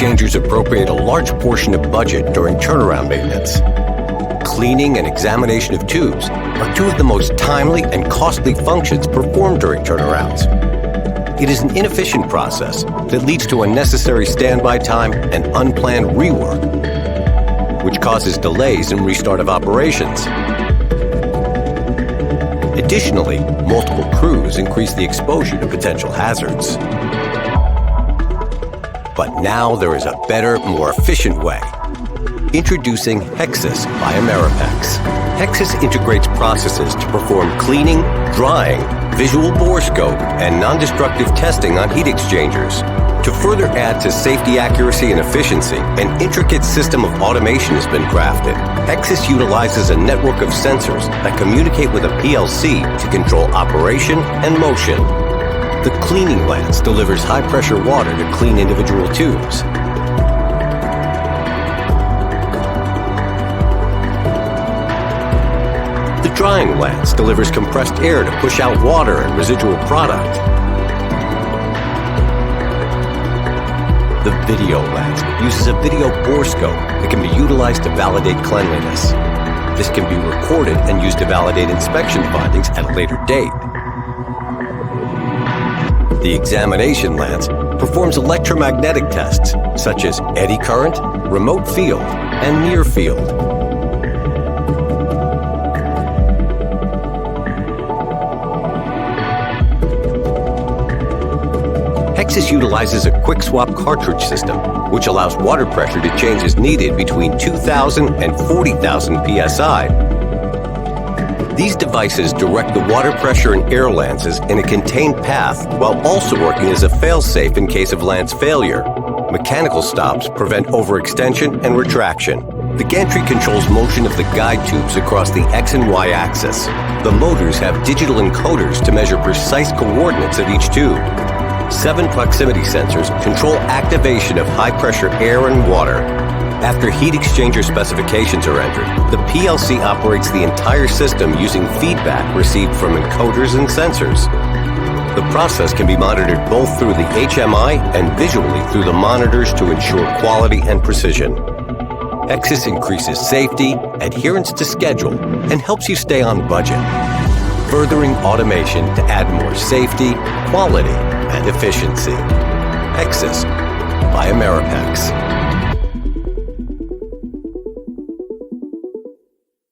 exchangers appropriate a large portion of budget during turnaround maintenance. Cleaning and examination of tubes are two of the most timely and costly functions performed during turnarounds. It is an inefficient process that leads to unnecessary standby time and unplanned rework, which causes delays in restart of operations. Additionally, multiple crews increase the exposure to potential hazards. But now there is a better, more efficient way. Introducing HEXIS by Amerapex. HEXIS integrates processes to perform cleaning, drying, visual bore scope, and non-destructive testing on heat exchangers. To further add to safety accuracy and efficiency, an intricate system of automation has been crafted. HEXIS utilizes a network of sensors that communicate with a PLC to control operation and motion. The cleaning lance delivers high-pressure water to clean individual tubes. The drying lance delivers compressed air to push out water and residual product. The video lens uses a video bore scope that can be utilized to validate cleanliness. This can be recorded and used to validate inspection findings at a later date. The examination lens performs electromagnetic tests such as eddy current, remote field, and near field. HEXIS utilizes a quick swap cartridge system, which allows water pressure to change as needed between 2,000 and 40,000 psi. These devices direct the water pressure and air lances in a contained path while also working as a fail-safe in case of lance failure. Mechanical stops prevent overextension and retraction. The gantry controls motion of the guide tubes across the X and Y axis. The motors have digital encoders to measure precise coordinates of each tube. 7 proximity sensors control activation of high-pressure air and water. After heat exchanger specifications are entered, the PLC operates the entire system using feedback received from encoders and sensors. The process can be monitored both through the HMI and visually through the monitors to ensure quality and precision. HEXIS increases safety, adherence to schedule, and helps you stay on budget, furthering automation to add more safety, quality, and efficiency. HEXIS by Amerapex.